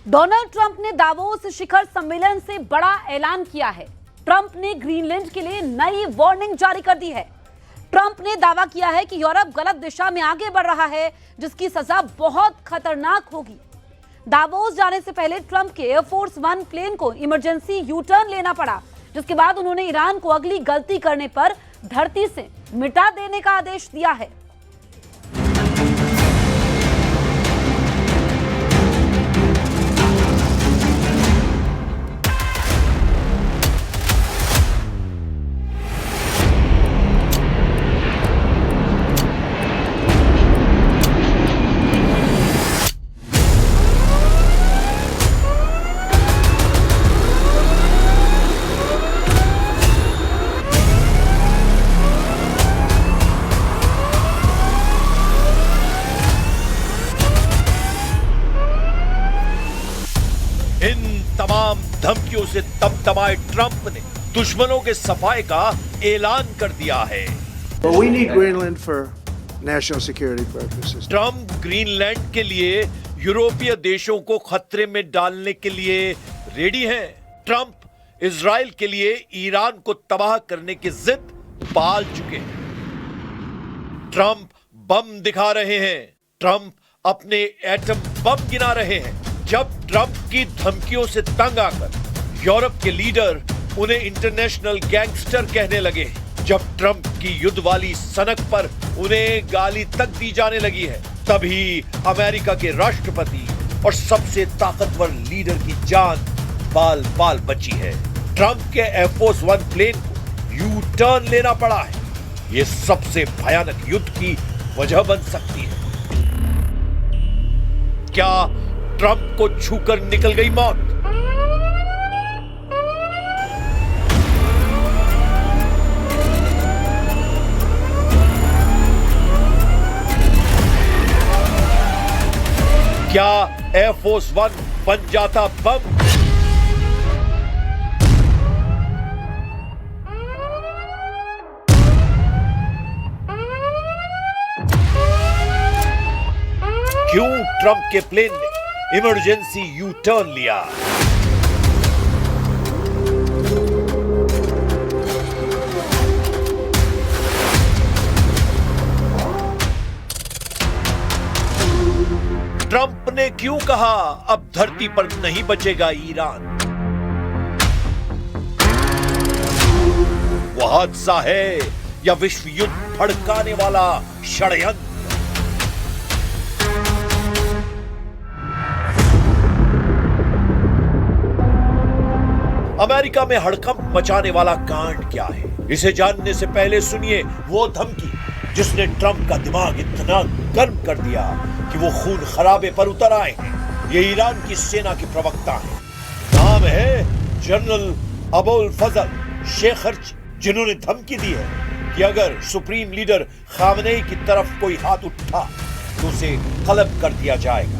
Donald Trump ने Davos शिखर सम्मेलन से बड़ा ऐलान किया है। ट्रंप ने ग्रीनलैंड के लिए नई वार्निंग जारी कर दी है। ट्रंप ने दावा किया है कि यूरोप गलत दिशा में आगे बढ़ रहा है, जिसकी सजा बहुत खतरनाक होगी। दावोस जाने से पहले ट्रंप के एयरफोर्स वन प्लेन को इमरजेंसी यू टर्न लेना पड़ा, जिसके बाद उन्होंने ईरान को अगली गलती करने पर धरती से मिटा देने का आदेश दिया है। इन तमाम धमकियों से तमतमाए ट्रंप ने दुश्मनों के सफाए का ऐलान कर दिया है। But we need Greenland for national security purposes. Trump Greenland के लिए यूरोपीय देशों को खतरे में डालने के लिए रेडी हैं। ट्रंप इजराइल के लिए ईरान को तबाह करने की जिद पाल चुके हैं। ट्रंप बम दिखा रहे हैं। ट्रंप अपने एटम बम गिना रहे हैं। जब ट्रंप की धमकियों से तंग आकर यूरोप के लीडर उन्हें इंटरनेशनल गैंगस्टर कहने लगे, जब ट्रंप की युद्ध वाली सनक पर उन्हें गाली तक दी जाने लगी है, तभी अमेरिका के राष्ट्रपति और सबसे ताकतवर लीडर की जान बाल बाल बची है। ट्रंप के एयरफोर्स वन प्लेन को यू टर्न लेना पड़ा है। यह सबसे भयानक युद्ध की वजह बन सकती है। क्या ट्रंप को छूकर निकल गई मौत? क्या एयरफोर्स वन बन जाता बम? क्यों ट्रंप के प्लेन ने इमरजेंसी यू टर्न लिया? ट्रंप ने क्यों कहा अब धरती पर नहीं बचेगा ईरान? वो हादसा है या विश्व युद्ध भड़काने वाला षड्यंत्र? अमेरिका में हड़कंप मचाने वाला कांड क्या है? इसे जानने से पहले सुनिए वो धमकी जिसने ट्रंप का दिमाग इतना गर्म कर दिया कि वो खून खराबे पर उतर आए हैं। ये ईरान की सेना के प्रवक्ता हैं। नाम है जनरल अबुल फजल शेखरच, जिन्होंने धमकी दी है कि अगर सुप्रीम लीडर खामनेई की तरफ कोई हाथ उठा तो उसे कलब कर दिया जाएगा।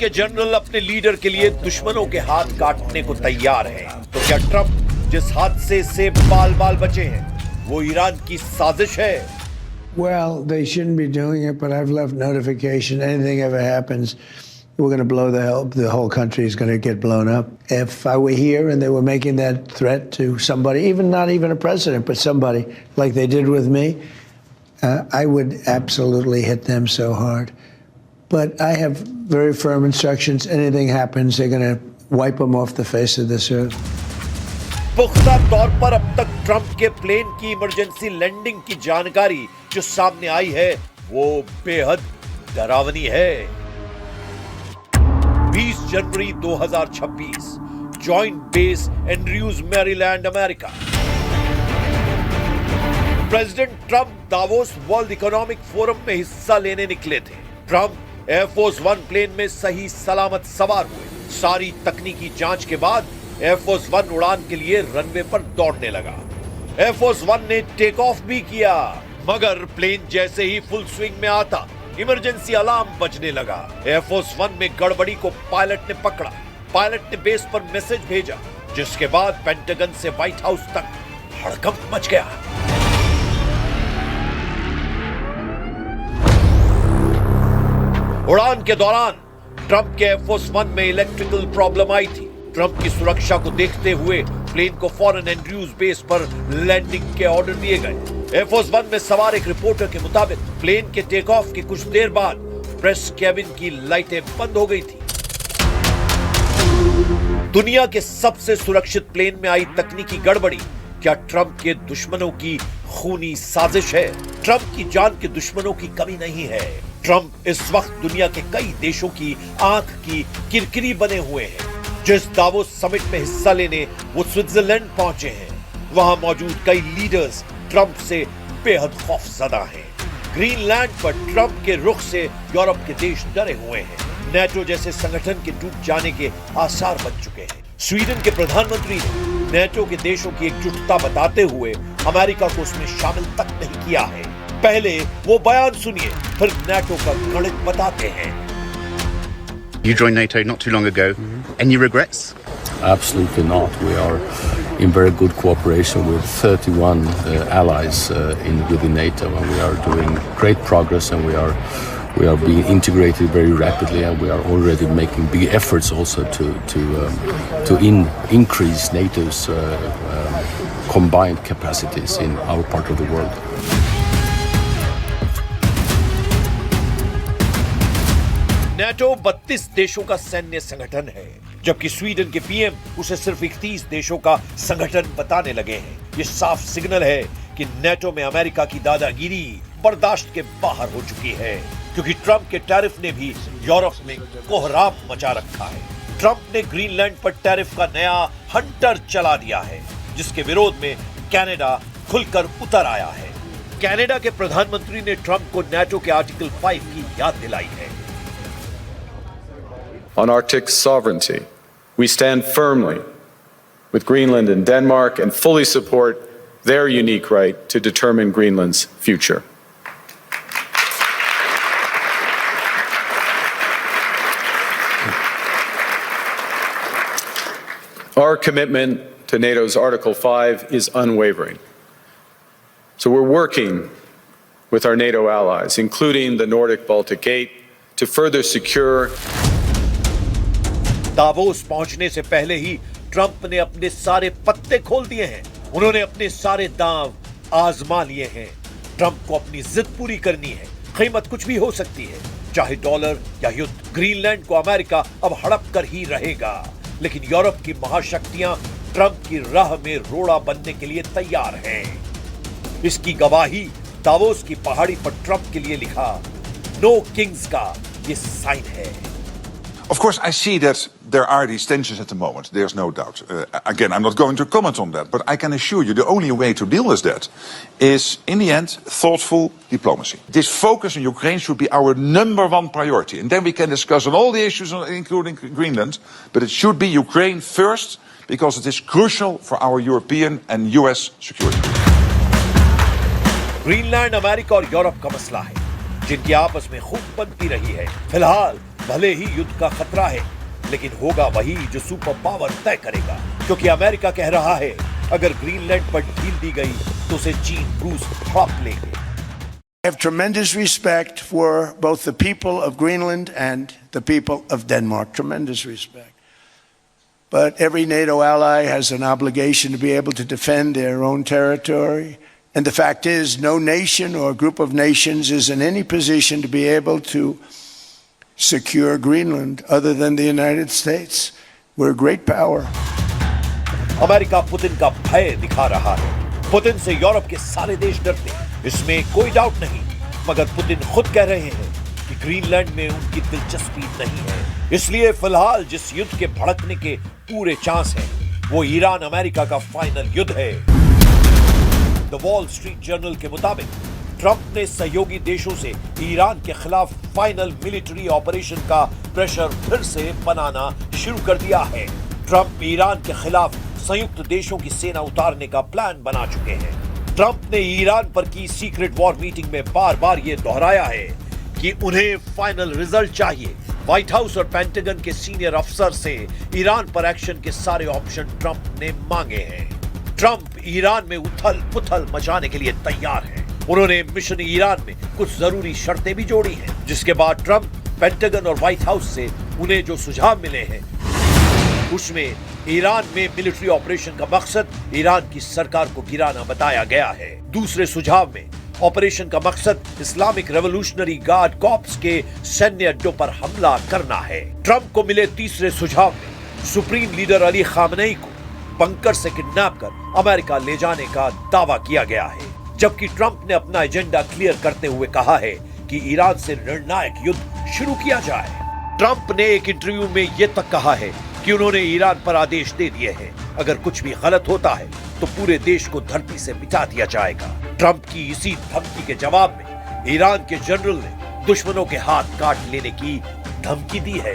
के जनरल अपने लीडर के लिए दुश्मनों के हाथ काटने को तैयार हैं। तो क्या ट्रंप जिस हादसे से बाल बाल बचे हैं वो ईरान की साजिश है? Well, they shouldn't be doing it, but I've left notification. Anything ever happens, we're going to blow the whole country is going to get blown up. If I were here and they were making that threat to somebody, even not even a president, but somebody like they did with me, I would absolutely hit them so hard. But I have very firm instructions. Anything happens, they're going to wipe them off the face of this earth. पुख्ता तौर पर अब तक Trump के plane की emergency landing की जानकारी जो सामने आई है वो बेहद डरावनी है। 20 जनवरी 2026 joint base Andrews Maryland America. President Trump Davos world economic forum में हिस्सा लेने निकले थे। ट्रंप एयरफोर्स वन प्लेन में सही सलामत सवार हुए। सारी तकनीकी जांच के बाद एयरफोर्स वन उड़ान के लिए रनवे पर दौड़ने लगा। एयरफोर्स वन ने टेक ऑफ भी किया, मगर प्लेन जैसे ही फुल स्विंग में आता इमरजेंसी अलार्म बजने लगा। एयरफोर्स वन में गड़बड़ी को पायलट ने पकड़ा। पायलट ने बेस पर मैसेज भेजा, जिसके बाद पेंटागन से व्हाइट हाउस तक हड़कंप मच गया। उड़ान के दौरान ट्रंप के एयरफोर्स वन में इलेक्ट्रिकल प्रॉब्लम आई थी। ट्रंप की सुरक्षा को देखते हुए प्लेन को फॉरेन एंड्रयूज बेस पर लैंडिंग के ऑर्डर दिए गए। एयरफोर्स वन में सवार एक रिपोर्टर के मुताबिक प्लेन के टेक ऑफ के कुछ देर बाद प्रेस केबिन की लाइटें बंद हो गई थी। दुनिया के सबसे सुरक्षित प्लेन में आई तकनीकी गड़बड़ी क्या ट्रंप के दुश्मनों की खूनी साजिश है? ट्रंप की जान के दुश्मनों की कमी नहीं है। ट्रंप इस वक्त दुनिया के कई देशों की आंख की किरकिरी बने हुए हैं। जिस दावोस समिट में हिस्सा लेने वो स्विट्जरलैंड पहुंचे हैं, वहां मौजूद कई लीडर्स ट्रंप से बेहद खौफजदा हैं। ग्रीनलैंड पर ट्रंप के रुख से यूरोप के देश डरे हुए हैं। नेटो जैसे संगठन के टूट जाने के आसार बन चुके हैं। स्वीडन के प्रधानमंत्री ने नेटो के देशों की एकजुटता बताते हुए अमेरिका को उसमें शामिल तक नहीं किया है। पहले वो बयान सुनिए, फिर नेटो का गणित बताते हैं। You joined NATO not too long ago. Any regrets? Absolutely not. We are in very good cooperation with 31 allies within NATO, and we are doing great progress, and we are being integrated very rapidly, and we are already making big efforts also to increase NATO's combined capacities in our part of the world. NATO 32 देशों का सैन्य संगठन है, जबकि Sweden के PM उसे सिर्फ 31 देशों का संगठन बताने लगे हैं। ये साफ सिग्नल है कि नेटो में अमेरिका की दादागिरी बर्दाश्त के बाहर हो चुकी है, क्योंकि ट्रंप के टैरिफ ने भी यूरोप में कोहराम मचा रखा है। ट्रंप ने ग्रीनलैंड पर टैरिफ का नया हंटर चला दिया है, जिसके विरोध में कनाडा खुलकर उतर आया है। कनाडा के प्रधानमंत्री ने ट्रंप को नेटो के आर्टिकल 5 की याद दिलाई है। On Arctic sovereignty, we stand firmly with Greenland and Denmark and fully support their unique right to determine Greenland's future. Our commitment to NATO's Article 5 is unwavering. So we're working with our NATO allies, including the Nordic-Baltic Gate, to further secure Davos पहुंचने से पहले ही Trump ने अपने सारे पत्ते खोल दिए हैं। उन्होंने अपने सारे दांव आजमा लिए हैं। ट्रंप को अपनी जिद पूरी करनी है, कीमत कुछ भी हो सकती है, चाहे डॉलर या युद्ध। ग्रीनलैंड को अमेरिका अब हड़प कर ही रहेगा, लेकिन यूरोप की महाशक्तियां ट्रंप की राह में रोड़ा बनने के लिए तैयार हैं। इसकी गवाही दावोस की पहाड़ी पर ट्रंप के लिए लिखा नो किंग्स का ये साइन है। Of course, I see that there are these tensions at the moment. There's no doubt. Again, I'm not going to comment on that, but I can assure you the only way to deal with that is, in the end, thoughtful diplomacy. This focus on Ukraine should be our #1 priority. And then we can discuss on all the issues, including Greenland, but it should be Ukraine first, because it is crucial for our European and US security. Greenland America और Europe का मसला है, जिनकी आपस में खूब बनती रही है। फिलहाल भले ही युद्ध का खतरा है, लेकिन होगा वही जो सुपर पावर तय करेगा, क्योंकि अमेरिका कह रहा है अगर ग्रीनलैंड पर ढील दी गई तो उसे चीन रूस हड़प लेंगे। I have tremendous respect for both the people of Greenland and the people of Denmark. Tremendous respect. But every NATO ally has an obligation to be able to defend their own territory. And the fact is, no nation or group of nations is in any position to be able to secure Greenland other than the United States. We're a great power. America Putin का भय दिखा रहा है। Putin से Europe के सारे देश डरते हैं, इसमें कोई डाउट नहीं, मगर पुतिन खुद कह रहे हैं कि ग्रीनलैंड में उनकी दिलचस्पी नहीं है। इसलिए फिलहाल जिस युद्ध के भड़कने के पूरे चांस हैं, वो ईरान अमेरिका का फाइनल युद्ध है। द वॉल स्ट्रीट जर्नल के मुताबिक ट्रंप ने सहयोगी देशों से ईरान के खिलाफ फाइनल मिलिट्री ऑपरेशन का प्रेशर फिर से बनाना शुरू कर दिया है। ट्रंप ईरान के खिलाफ संयुक्त देशों की सेना उतारने का प्लान बना चुके हैं। ट्रंप ने ईरान पर की सीक्रेट वॉर मीटिंग में बार बार यह दोहराया है कि उन्हें फाइनल रिजल्ट चाहिए। व्हाइट हाउस और पेंटागन के सीनियर अफसर से ईरान पर एक्शन के सारे ऑप्शन ट्रंप ने मांगे हैं। ट्रंप ईरान में उथल पुथल मचाने के लिए तैयार हैं। उन्होंने मिशन ईरान में कुछ जरूरी शर्तें भी जोड़ी हैं, जिसके बाद ट्रंप, पेंटागन और व्हाइट हाउस से उन्हें जो सुझाव मिले हैं उसमें ईरान में मिलिट्री ऑपरेशन का मकसद ईरान की सरकार को गिराना बताया गया है। दूसरे सुझाव में ऑपरेशन का मकसद इस्लामिक रेवोल्यूशनरी गार्ड कॉर्प्स के सैन्य अड्डों पर हमला करना है। ट्रंप को मिले तीसरे सुझाव में सुप्रीम लीडर अली खामनेई को बंकर से किडनैप कर अमेरिका ले जाने का दावा किया गया है, जबकि ट्रंप ने अपना एजेंडा क्लियर करते हुए कहा है कि ईरान से निर्णायक युद्ध शुरू किया जाए। ट्रंप ने एक इंटरव्यू में यह तक कहा है कि उन्होंने ईरान पर आदेश दे दिए हैं, अगर कुछ भी गलत होता है तो पूरे देश को धरती से मिटा दिया जाएगा। ट्रंप की इसी धमकी के जवाब में ईरान के जनरल ने दुश्मनों के हाथ काट लेने की धमकी दी है।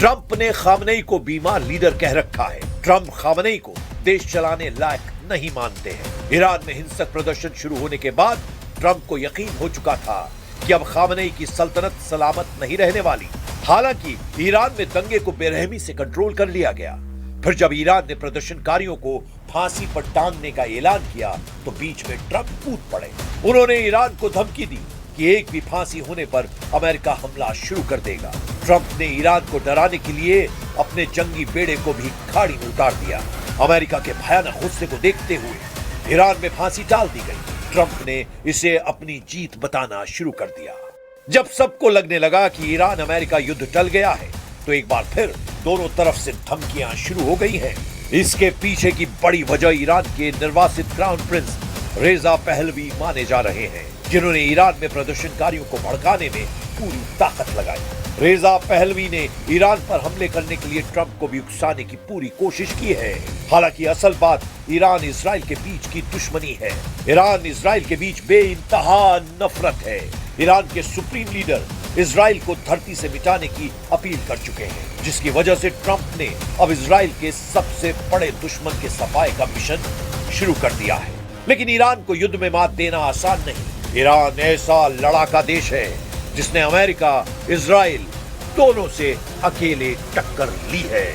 ट्रंप ने खामनेई को बीमार लीडर कह रखा है। ट्रंप खामनेई को देश चलाने लायक नहीं मानते हैं। ईरान में हिंसक प्रदर्शन शुरू होने के बाद ट्रंप को यकीन हो चुका था कि अब खामनेई की सल्तनत सलामत नहीं रहने वाली। हालांकि ईरान में दंगे को बेरहमी से कंट्रोल कर लिया गया। फिर जब ईरान ने प्रदर्शनकारियों को फांसी पर टांगने का ऐलान किया तो बीच में ट्रंप कूद पड़े। उन्होंने ईरान को धमकी दी कि एक भी फांसी होने पर अमेरिका हमला शुरू कर देगा। ट्रंप ने ईरान को डराने के लिए अपने जंगी बेड़े को भी खाड़ी में उतार दिया। अमेरिका के भयानक गुस्से को देखते हुए ईरान में फांसी डाल दी गई। ट्रंप ने इसे अपनी जीत बताना शुरू कर दिया। जब सबको लगने लगा कि ईरान अमेरिका युद्ध टल गया है तो एक बार फिर दोनों तरफ से धमकियां शुरू हो गई हैं। इसके पीछे की बड़ी वजह ईरान के निर्वासित क्राउन प्रिंस रेजा पहलवी माने जा रहे हैं, जिन्होंने ईरान में प्रदर्शनकारियों को भड़काने में पूरी ताकत लगाई। रेजा पहलवी ने ईरान पर हमले करने के लिए ट्रंप को भी उकसाने की पूरी कोशिश की है। हालांकि असल बात ईरान इजराइल के बीच की दुश्मनी है। ईरान इजराइल के बीच बेइंतहा नफरत है। ईरान के सुप्रीम लीडर इजराइल को धरती से मिटाने की अपील कर चुके हैं, जिसकी वजह से ट्रंप ने अब इजराइल के सबसे बड़े दुश्मन के सफाए का मिशन शुरू कर दिया है। लेकिन ईरान को युद्ध में मात देना आसान नहीं। ईरान ऐसा लड़ाका देश है जिसने अमेरिका, इजराइल दोनों से अकेले टक्कर ली है।